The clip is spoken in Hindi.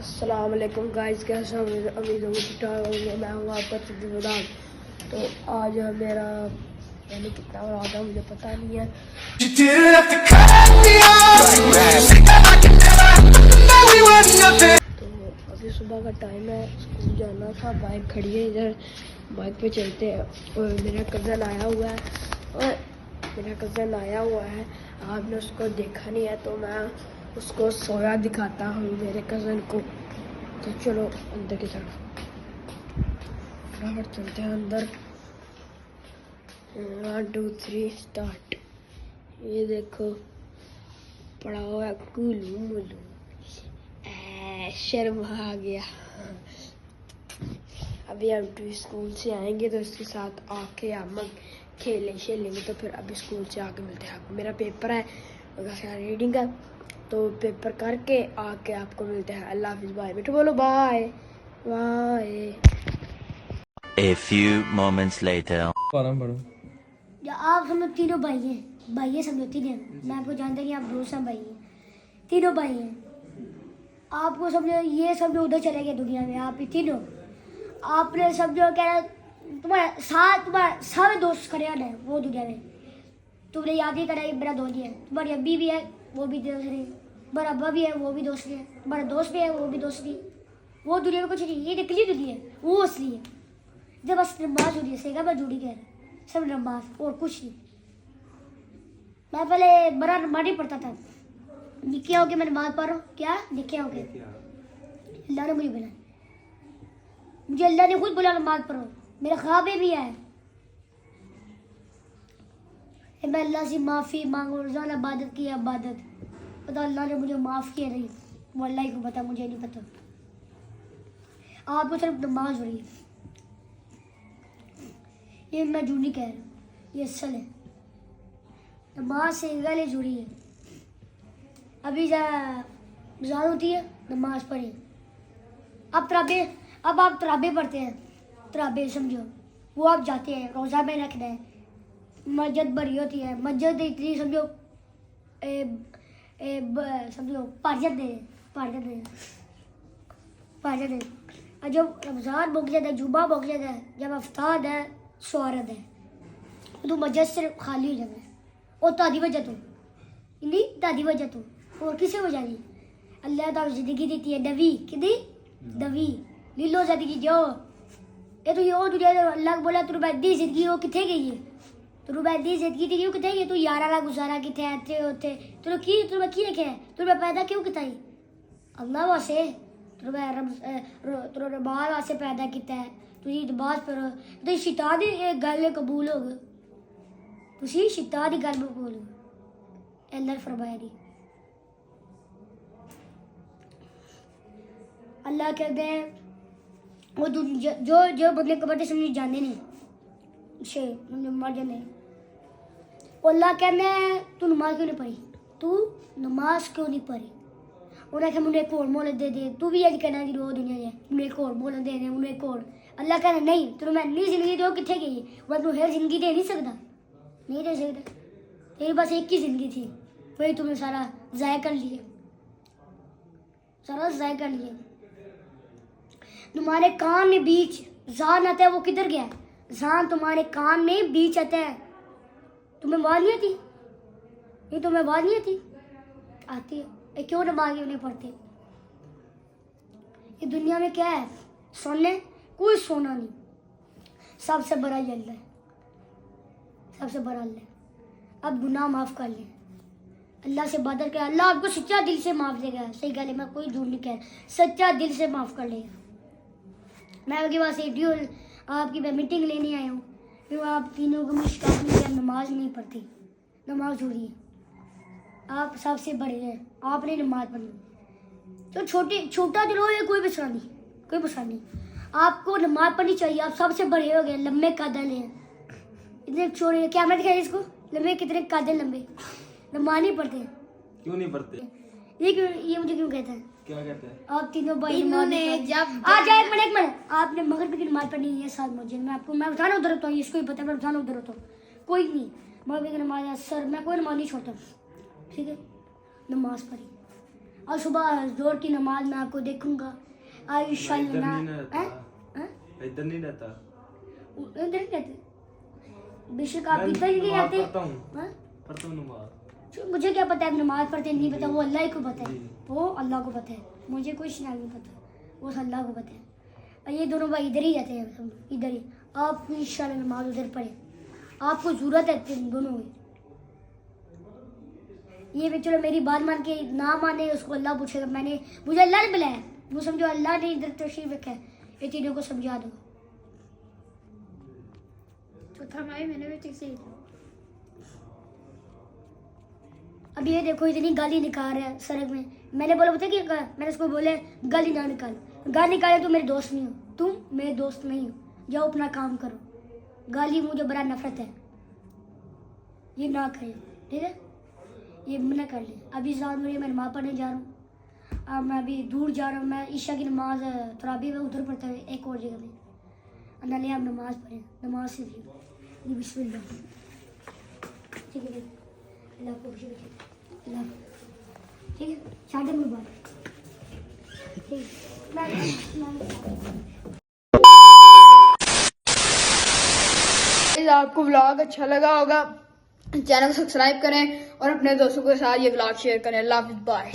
अस्सलाम वालेकुम गाइस, कैसे हो? उम्मीद होगी ठीक ठाक होंगे। मैं हूँ आपका सिद्दीक बदाम। तो आज मेरा मैंने कितना बड़ा था मुझे पता नहीं है। तो अभी सुबह का टाइम है, स्कूल जाना था। बाइक खड़ी है इधर, बाइक पे चलते हैं। और मेरा कज़न आया हुआ है आपने उसको देखा नहीं है, तो मैं उसको सोया दिखाता हूँ मेरे कज़न को। तो चलो अंदर की तरफ फटाफट चलते हैं अंदर। 1 2 3 स्टार्ट। ये देखो पड़ा हुआ है कुलू मुलू, शर्म आ गया। अभी हम स्कूल से आएंगे तो इसके साथ आके हम खेलें शेलेंगे। तो फिर अभी स्कूल से आके मिलते हैं आपको। मेरा पेपर है रीडिंग का, तो पेपर करके आके आपको मिलते हैं। अल्लाह हाफिज़, बाय। बेटो बोलो bye bye. A few moments later. या आप हम लोग तीनों भाई हैं समझो, तीनों। मैं आपको जानता नहीं, आप दोस्त हैं, भाई हैं, तीनों भाई हैं। आपको समझो, ये समझो उधर चले गए दुनिया में, आप ही तीनों। आपने समझो क्या तुम्हारे सारे दोस्त खड़े हैं वो दुनिया में। तुमने याद ही करा, मेरा दोस्त है, तुम्हारी अब्बी भी है, वो भी दोस्त नहीं, तुम्हारा अब्बा भी है, वो भी दोस्त नहीं, तुम्हारा दोस्त भी है, वो भी दोस्त नहीं। वो दुनिया में कुछ नहीं, ये निकली दुनिया है, वो असली है। जब बस नमाज हो रही है, सेगा मैं जूड़ी कह रहा, सब नमाज और कुछ नहीं। मैं पहले बड़ा नमाज नहीं पढ़ता था, निके होके मैं नमाज पढ़ रहा हूँ। क्या निके होके? अल्लाह ने मुझे बोला, मुझे अल्लाह ने खुद बोला नमाज पढ़ो, मेरे ख्वाब में भी है। मैं अल्लाह से माफ़ी मांगू, रोज़ाना इबादत की इबादत। पता अल्लाह ने मुझे माफ़ किया नहीं, वो अल्लाह ही को पता, मुझे नहीं पता। आपको सिर्फ नमाज हो रही है, ये मैं झूठ नहीं कह रहा, ये असल है। नमाज से गले जुड़ी है। अभी ज़ान होती है, नमाज पढ़े। अब आप तराबे पढ़ते हैं, तराबे समझो, वो आप जाते हैं, रोज़ा में रखना है। मस्जिद बड़ी होती है, मस्जिद इतनी समझो समझो पार्जत दे। और जब रमज़ान मुक जाता है, जुमा मुक जाता है, जब अफ्तार है, स्वारद है, तो मस्जिद सिर्फ खाली हो जाता है। और तादी वजह तो और किसे वजह नहीं, अल्लाह ताला जिंदगी देती है नवी किदी दवी लीलो जिंदगी जो ये तो यो दुनिया अल्लाह को बोला तू रुबैदी जिंदगी हो किथे गई है, तू रुबैदी जिंदगी तेरी हो किथे गई, तू यारा ला गुजारा किथे इथे उथे तू की रखे है, तू पैदा क्यों किताई? अल्लाह वास्ते तू बाहर वास्ते पैदा किया है। तुझी नमाज पढ़ो तो शैतान दी गल कबूल होग, तुसी शैतान दी गल कबूल हो। अल्लाह ने फरमाया नहीं, अल्लाह कहते हैं वो जो बदले कबर से समझ जाने नहीं शे मर जाने। अल्लाह कहते हैं तू नमाज क्यों नहीं पढ़ी, उन्हें आखिया मुझे एक और मोहलत दे, तू भी अज कहना जी रो दुनिया है, मुझे एक और मोहलत दे, मुझे एक और। अल्लाह कहना नहीं, तेरे मैं नहीं जिंदगी दो कितने गई, वह तू हर जिंदगी दे नहीं सकता, नहीं दे सकता। तेरी बस एक ही जिंदगी थी, वही तुमने सारा ज़ाया कर लिया, तुम्हारे कान में बीच जान आता है, वो किधर गया? जान तुम्हारे कान में बीच आता है, तुम्हें आवाज नहीं आती? ये तुम्हें आवाज नहीं आती है, क्यों नमाज नहीं पढ़ते? ये दुनिया में क्या है? सोने कोई सोना नहीं, सबसे बड़ा अल्लाह है, सबसे बड़ा अल्लाह। अब गुनाह माफ़ कर ले, अल्लाह से इबादत कर, अल्लाह आपको सच्चा दिल से माफ़ देगा। सही गल है, मैं कोई झूठ नहीं कह रहा, सच्चा दिल से माफ़ कर लेगा। मैं आपके पास आपकी मैं मीटिंग लेने आया हूँ, क्यों आप तीनों को मुश्किल में नमाज नहीं पढ़ती, नमाज हो रही है। आप सबसे बड़े हैं, आपने नमाज पढ़नी, तो छोटा दिल हो या कोई मसला नहीं, आपको नमाज पढ़नी चाहिए। आप सबसे बड़े हो गए, लंबे कादल हैं, इतने छोटे कैमरा दिखाइए इसको, लंबे कितने कादल लंबे, नमाज नहीं पढ़ते। क्यों नहीं पढ़ते? ये मुझे क्यों कहते हैं? क्या कहते हैं? आप तीनों भाई एक मिनट आपने मगरिब की नमाज पढ़नी है साथ मुझे, मैं उठाना उधर होता हूँ, इसको ही पता है, मैं उठाना उधर होता हूँ, कोई नहीं। मगरिब की नमाज सर मैं कोई नमाज नहीं छोड़ता, ठीक है? नमाज पढ़ी, और सुबह जोर की नमाज में आपको देखूंगा इंशाल्लाह। इधर नहीं रहता। इधर नहीं रहते, बेशक आप इधर ही नहीं रहते। पढ़ता हूँ नमाज। मुझे क्या पता है नमाज पढ़ते नहीं पता, वो अल्लाह ही को पता है, जी। वो अल्लाह को पता है, मुझे कुछ नहीं पता, वो अल्लाह को पता है। और ये दोनों भाई इधर ही रहते हैं, हम इधर ही। आप इंशाल्लाह नमाज उधर पढ़े, आपको जरूरत है तुम दोनों की। ये भी चलो मेरी बात मान के ना माने उसको अल्लाह पूछेगा, मैंने मुझे अल्लाह ने बुलाया, वो समझो अल्लाह ने इधर तशरीफ रखा है, ये तीनों को समझा दो। तो थमाई मैंने भी ठीक से। अब ये देखो इतनी गाली निकाल रहा है सड़क में, मैंने बोला पता क्या कहा, मैंने उसको बोले गाली ना निकाल, गाली निकाले तो मेरे दोस्त नहीं हो, तुम मेरे दोस्त नहीं हो, जाओ अपना काम करो, गाली मुझे बड़ा नफरत है, ये ना करें, ठीक है, ये मना कर ले। अभी साथ में मैं नमाज पढ़ने जा रहा हूँ, अब मैं अभी दूर जा रहा हूँ, मैं ईशा की नमाज तराबी में उधर पढ़ता है एक और जगह में, अल्लाह ने आप नमाज पढ़ें, नमाज से ये बिस्मिल्लाह, ठीक है, अल्लाह को अल्लाह, ठीक है, शादी मुबारक, ठीक है। आपको व्लॉग अच्छा लगा होगा, चैनल को सब्सक्राइब करें और अपने दोस्तों के साथ ये व्लॉग शेयर करें। अल्लाह हाफिज़, बाय।